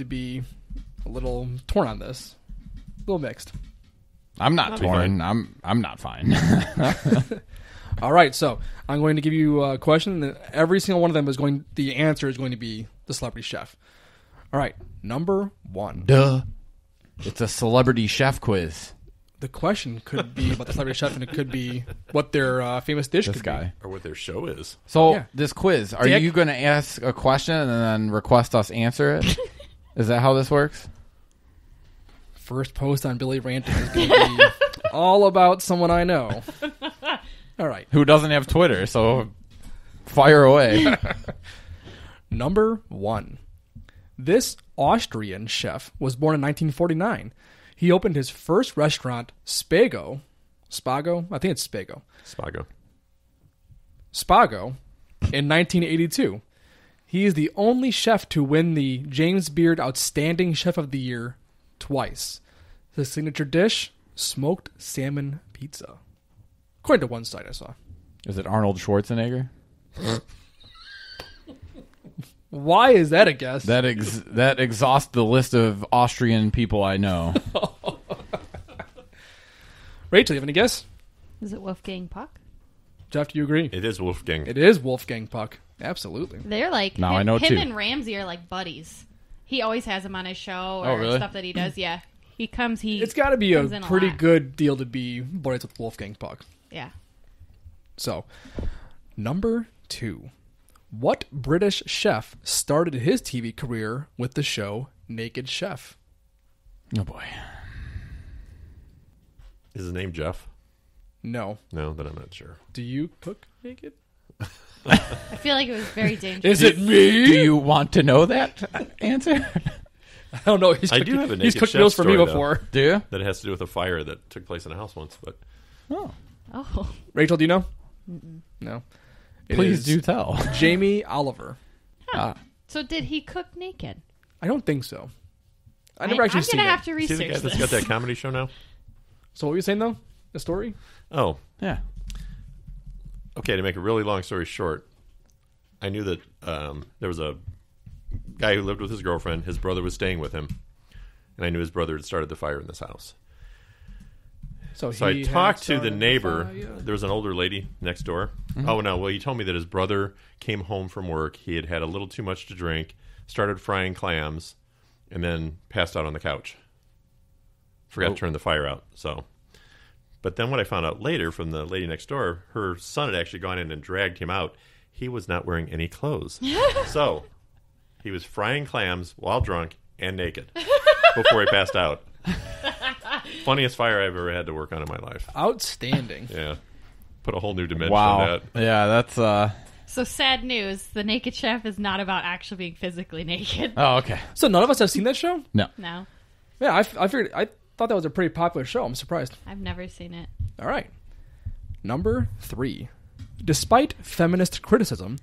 to be a little torn on this. A little mixed. I'm not torn. I'm not fine. All right, so I'm going to give you a question. And every single one of them is going. The answer is going to be the celebrity chef. All right, number 1. Duh. It's a celebrity chef quiz. The question could be about the celebrity chef, and it could be what their famous dish This could guy. Or what their show is. So Yeah. this quiz, are Dick? you going to ask a question and then request us answer it? Is that how this works? be. First post on Billy Ranting is going to be all about someone I know. All right, Who doesn't have Twitter? So fire away. number 1. This Austrian chef was born in 1949. He opened his first restaurant, Spago. Spago? I think it's Spago. Spago in 1982. He is the only chef to win the James Beard Outstanding Chef of the Year twice. His signature dish, smoked salmon pizza. According to one site I saw. Is it Arnold Schwarzenegger? Why is that a guess? That exhausts the list of Austrian people I know. Rachel, you have any guess? Is it Wolfgang Puck? Jeff, do you agree? It is Wolfgang. It is Wolfgang Puck. Absolutely. They're like Now I know him too. and Ramsey are like buddies. He always has him on his show or Oh, really? stuff that he does. Yeah, he comes. It's got to be a comes in pretty lot. good deal to be buddies with Wolfgang Puck. Yeah. So, number 2. What British chef started his TV career with the show Naked Chef? Oh, boy. Is his name Jeff? No. No, then I'm not sure. Do you cook naked? I feel like it was very dangerous. Is it me? Do you want to know that answer? I don't know. He's I cooked, do have a he's Naked cooked Chef meals for me story, before. Do you? That has to do with a fire that took place in a house once. But Oh. Oh, Rachel, do you know? No. It Please is do tell. Jamie Oliver. so did he cook naked? I don't think so. I never actually I'm seen gonna it. have to is he the research guy that's this. got that comedy show now? So what were you saying, though? The story? Oh, Yeah. okay. To make a really long story short, I knew that there was a guy who lived with his girlfriend. His brother was staying with him, and I knew his brother had started the fire in this house. So I he talked had to the started neighbor. fire. There was an older lady next door. Oh, no. Well, he told me that his brother came home from work. He had had a little too much to drink, started frying clams, and then passed out on the couch. Forgot to turn the fire out. But then what I found out later from the lady next door, her son had actually gone in and dragged him out. He was not wearing any clothes. So he was frying clams while drunk and naked before he passed out. Funniest fire I've ever had to work on in my life. Outstanding. Yeah. Put a whole new dimension Wow. on that. Yeah, that's So sad news. The Naked Chef is not about actually being physically naked. Oh, okay. So none of us have seen that show? No. No, Yeah, I figured. I thought that was a pretty popular show. I'm surprised. I've never seen it. All right. Number 3. Despite feminist criticism,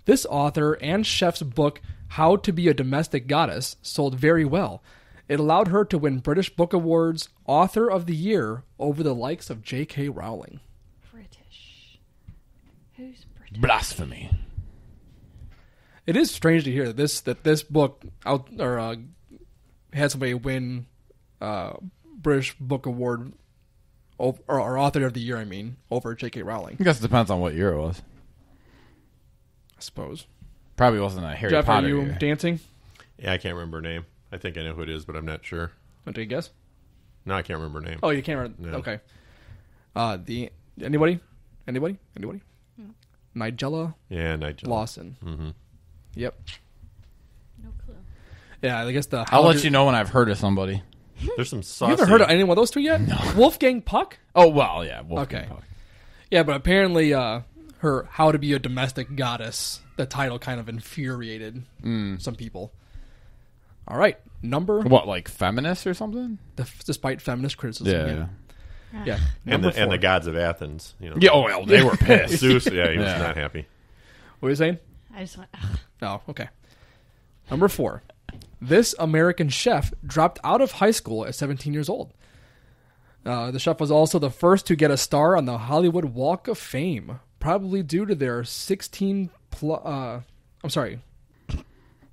this author and chef's book, How to Be a Domestic Goddess, sold very well. It allowed her to win British Book Awards Author of the Year over the likes of J.K. Rowling. British. Who's British? Blasphemy. It is strange to hear that this book had somebody win British Book Award or Author of the Year. I mean, over J.K. Rowling. I guess it depends on what year it was. I suppose. Probably wasn't a Harry Jeff, Potter are you year. dancing? Yeah, I can't remember her name. I think I know who it is, but I'm not sure. Want to take a guess? No, I can't remember her name. Oh, you can't remember. No. Okay. Anybody? Nigella Yeah, Nigel. Lawson. Mm-hmm. Yep. No clue. Yeah, I guess the. I'll let you know when I've heard of somebody. There's some saucy. You haven't heard of any one of those two yet? No. Wolfgang Puck? Oh, well, yeah. Okay. Yeah, but apparently her How to Be a Domestic Goddess, the title kind of infuriated some people. All right. Number. What, like feminist or something? Despite feminist criticism. Yeah. Yeah. and Number the 4. gods of Athens. You know, Yeah, oh, well, they were pissed. Zeus. Yeah, he was Yeah. not happy. What are you saying? I just went, ugh. Oh, okay. Number 4. This American chef dropped out of high school at 17 years old. The chef was also the first to get a star on the Hollywood Walk of Fame, probably due to their 16 plus... I'm sorry.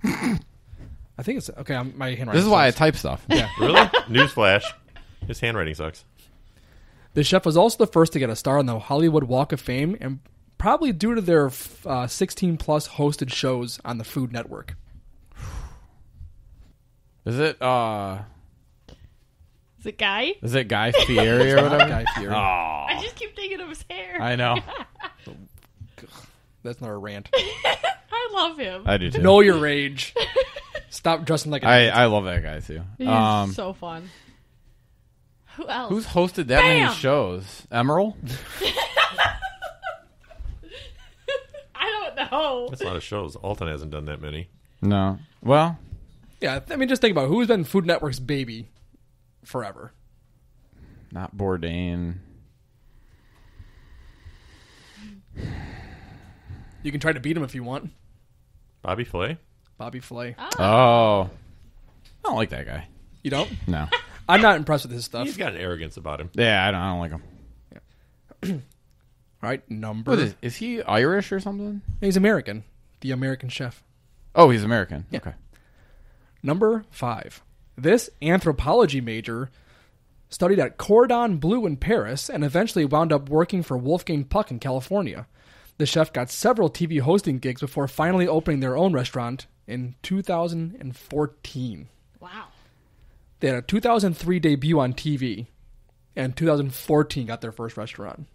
I I think it's okay. My handwriting. This is why I sucks. type stuff. Yeah. Really? Newsflash. His handwriting sucks. The chef was also the first to get a star on the Hollywood Walk of Fame, and probably due to their 16-plus hosted shows on the Food Network. Is it Is it Guy? Guy Fieri or whatever? Guy Fieri. Oh, I just keep thinking of his hair. I know. That's not a rant. I love him. I do too. Know your age. Stop dressing like a I love that guy too. He's so fun. Who else? Who's hosted that Bam! many shows? Emerald? I don't know. That's a lot of shows. Alton hasn't done that many. No. Well, Yeah, I mean, just think about who's been Food Network's baby forever. not Bourdain. You can try to beat him if you want. Bobby Flay? Bobby Flay. Oh. I don't like that guy. You don't? No. I'm not impressed with his stuff. He's got an arrogance about him. Yeah, I don't like him. All right, number. What is he Irish or something? He's American. The American chef. Oh, he's American. Yeah. Okay. Number 5. This anthropology major studied at Cordon Bleu in Paris and eventually wound up working for Wolfgang Puck in California. The chef got several TV hosting gigs before finally opening their own restaurant in 2014. Wow. They had a 2003 debut on TV, and 2014 got their first restaurant.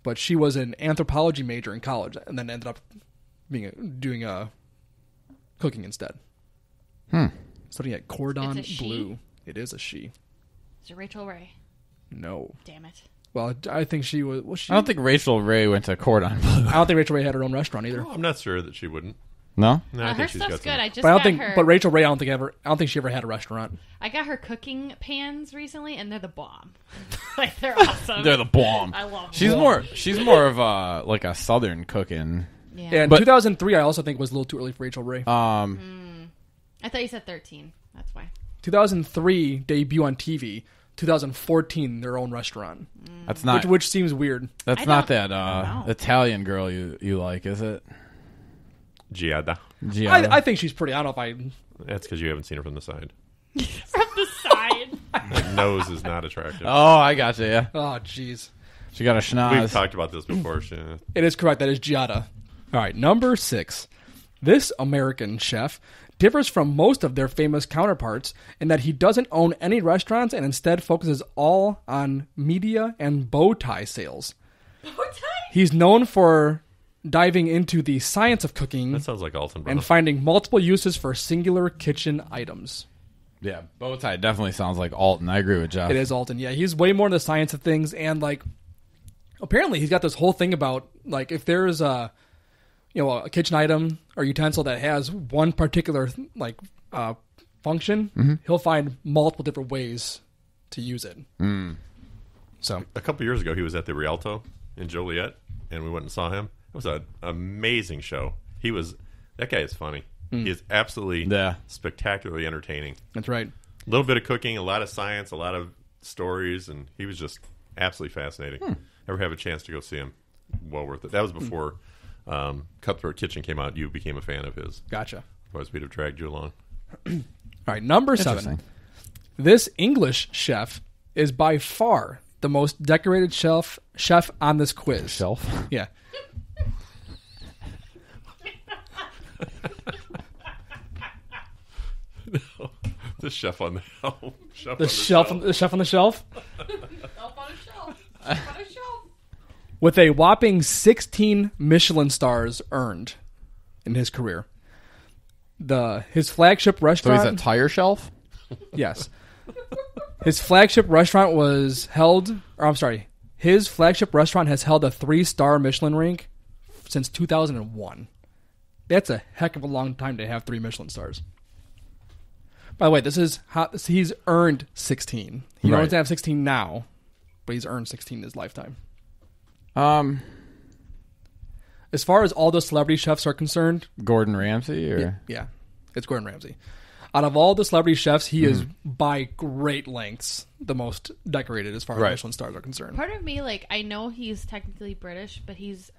But she was an anthropology major in college, and then ended up doing cooking instead. Studying at Cordon It's a she? Bleu. It is a she. Is it Rachel Ray? No. Damn it. Well, I think she was. Was she? I don't think Rachel Ray went to Cordon Bleu. I don't think Rachel Ray had her own restaurant either. I'm not sure that she wouldn't. No? No, I Her think she's stuff's got good. some. I just But I don't got think. her. But Rachel Ray, I don't think she ever had a restaurant. I got her cooking pans recently, and they're the bomb. Like they're awesome. They're the bomb. I love them. She's more of a like a southern cooking. Yeah. Yeah, in But- 2003, I also think was a little too early for Rachel Ray. I thought you said 13. That's why. 2003 debut on TV. 2014 their own restaurant, That's not which seems weird. that's I not don't- that I don't know. Italian girl you like, is it? Giada. Giada? I think she's pretty. I don't know if That's because you haven't seen her from the side. From the side. Her nose is not attractive. Oh, I gotcha, yeah. Oh, jeez. She got a We've schnoz. talked about this before. It is correct. That is Giada. All right, number 6. This American chef differs from most of their famous counterparts in that he doesn't own any restaurants and instead focuses all on media and bow tie sales. He's known for diving into the science of cooking That sounds like Alton and Brown. finding multiple uses for singular kitchen items. Yeah, bow tie definitely sounds like Alton. I agree with Jeff. It is Alton. Yeah, he's way more in the science of things, and like, apparently he's got this whole thing about like if there's a kitchen item or utensil that has one particular function, he'll find multiple different ways to use it. So A couple years ago, he was at the Rialto in Joliet, and we went and saw him. It was an amazing show. That guy is funny. He is absolutely spectacularly entertaining. that's right. A little bit of cooking, a lot of science, a lot of stories, and he was just absolutely fascinating. Ever have a chance to go see him? Well worth it. That was before Cutthroat Kitchen came out. You became a fan of his. Gotcha. Otherwise, we'd have dragged you along. All right, number 7. This English chef is by far the most decorated chef on this quiz. Shelf. Yeah. The chef on the shelf. The chef on the shelf. Up on a shelf. Up on a shelf. With a whopping 16 Michelin stars earned in his career. His flagship So restaurant. he's a tire shelf? Yes. His flagship restaurant was held, or I'm sorry, his flagship restaurant has held a 3-star Michelin rank since 2001. That's a heck of a long time to have 3 Michelin stars. By the way, he's earned 16. He Right. doesn't have 16 now, but he's earned 16 in his lifetime. As far as all the celebrity chefs are concerned, Gordon Ramsay or yeah, it's Gordon Ramsay. Out of all the celebrity chefs, he is by great lengths the most decorated as far as Right. Michelin stars are concerned. Part of me, I know he's technically British, but he's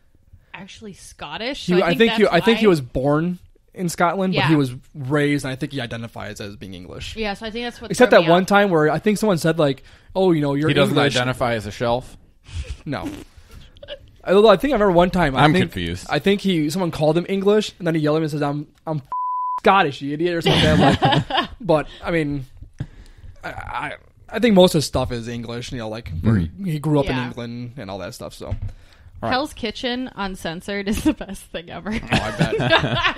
actually Scottish. He, So I think he was born in Scotland, but Yeah. he was raised, and I think he identifies as being English. Yeah, so I think that's what. Except threw that me one off. time where I think someone said like, "Oh, you're He doesn't English." identify as a shelf. No. Although I think I remember one time. I'm think, confused. I think someone called him English, and then he yelled at me and says, "I'm Scottish, you idiot," or something. Like, but I mean, I think most of his stuff is English. Like where he grew up in Yeah. England and all that stuff. So right. Hell's Kitchen uncensored is the best thing ever. I bet.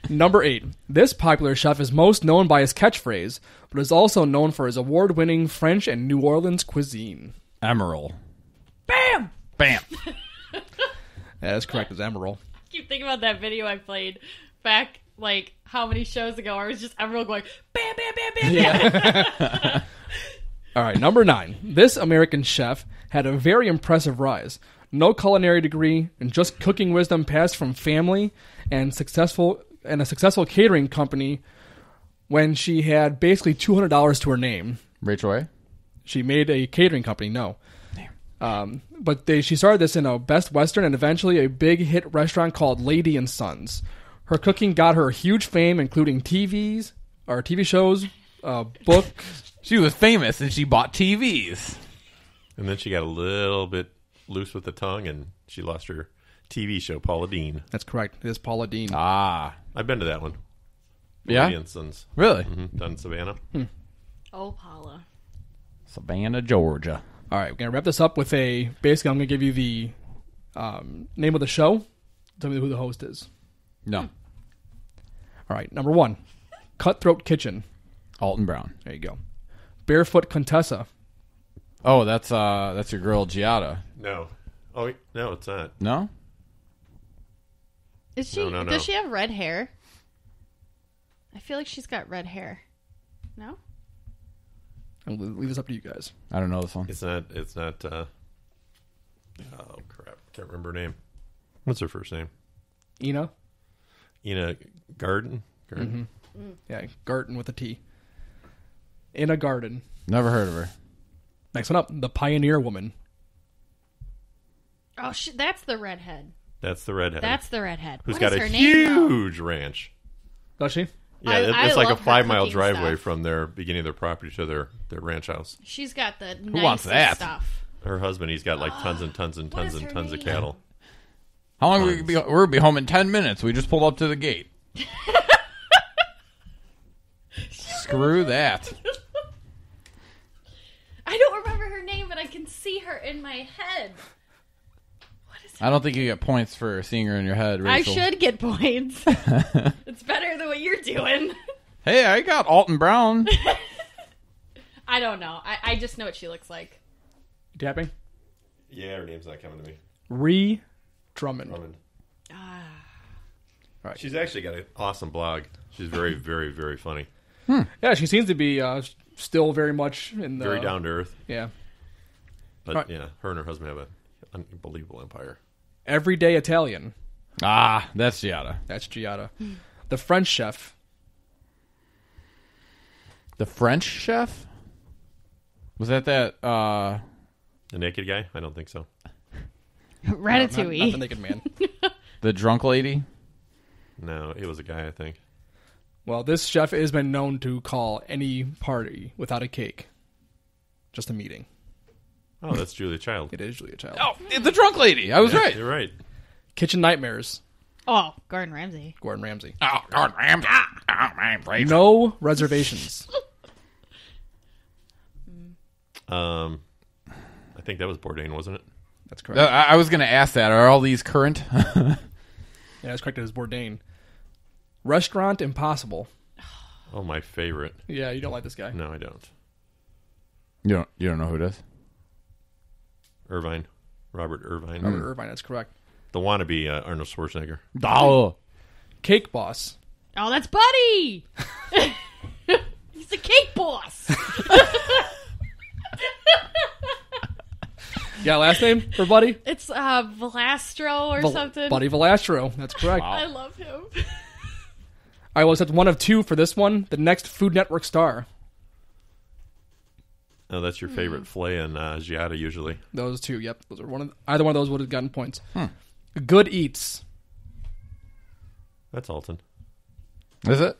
Number 8. This popular chef is most known by his catchphrase, but is also known for his award-winning French and New Orleans cuisine. Emerald. Bam! Bam. That is correct, it's Emerald. Keep thinking about that video I played back, like, how many shows ago? Where it was just Emerald going, bam, bam, bam, bam, bam. All right, number 9. This American chef had a very impressive rise. No culinary degree, and just cooking wisdom passed from family and a successful catering company when she had basically $200 to her name. Rachel A? She made a catering company, no. But she started this in a Best Western and eventually a big hit restaurant called Lady and Sons. Her cooking got her huge fame, including TV shows, book. She was famous and she bought TVs. And then she got a little bit loose with the tongue, and she lost her TV show, Paula Deen. That's correct. It is Paula Deen. Ah. I've been to that one. Yeah? Lady and Sons. Really? Down in Savannah. Oh, Paula. Savannah, Georgia. All right, we're going to wrap this up with basically, I'm going to give you the name of the show. Tell me who the host is. No. All right, number 1, Cutthroat Kitchen. Alton Brown. There you go. Barefoot Contessa. Oh, that's your girl Giada. No. Oh, no, it's not. No? Is she? No. Does she have red hair? I feel like she's got red hair. No? I'll leave this up to you guys. I don't know this one. It's not, oh, crap. Can't remember her name. What's her first name? Ina? Garden? Yeah, Garten with a T. Ina Garden. Never heard of her. Next one up, The Pioneer Woman. Oh, that's the redhead. That's the redhead. That's the redhead. Who's What got is a her name, though? huge ranch. Does she? Yeah, I it's like a love her 5-mile cooking driveway stuff. from their beginning of their property to their ranch house. She's got the Who wants nicest that? stuff. Her husband, he's got like tons and tons and What tons is and her tons of name? cattle. How long will we be? We'll be home in 10 minutes. We just pulled up to the gate. Screw that. I don't remember her name, but I can see her in my head. What is I don't think you get points for seeing her in your head, I Rachel. should get points. It's better than what you're doing. Hey, I got Alton Brown. I don't know. I just know what she looks like. You tapping? Yeah, her name's not coming to me. Ree Drummond. Right. She's actually got an awesome blog. She's very, very, very funny. Yeah, she seems to be still very much in the... Very down to earth. Yeah. But Right. yeah, her and her husband have an unbelievable empire. Everyday Italian. Ah, that's Giada. That's Giada. The French Chef. The French chef? Was that The naked guy? I don't think so. Ratatouille. Not the Naked Man. the drunk lady? No, it was a guy, I think. Well, this chef has been known to call any party without a cake just a meeting. Oh, that's Julia Child. It is Julia Child. Oh, the drunk lady. I was right. You're right. Kitchen Nightmares. Oh, Gordon Ramsay. Gordon Ramsay. Oh, God, Ramsay. Oh, man, No reservations. I think that was Bourdain, wasn't it? That's correct. I was going to ask that. Are all these current? Yeah, that's correct. It is Bourdain. Restaurant Impossible. Oh, my favorite. Yeah, you don't like this guy. No, I don't. You don't know who it is? Irvine. Robert Irvine. Robert Irvine, that's correct. The wannabe Arnold Schwarzenegger. Oh. Cake Boss. Oh, that's Buddy. He's the cake boss. Yeah, last name for Buddy? It's Velastro or something. Buddy Velastro. That's correct. Wow. I love him. I was at one of two for this one. The next Food Network star. Oh, that's your favorite Flay and Giada usually. Those two, yep. Those are either one of those would have gotten points. Good Eats. That's Alton. Is it?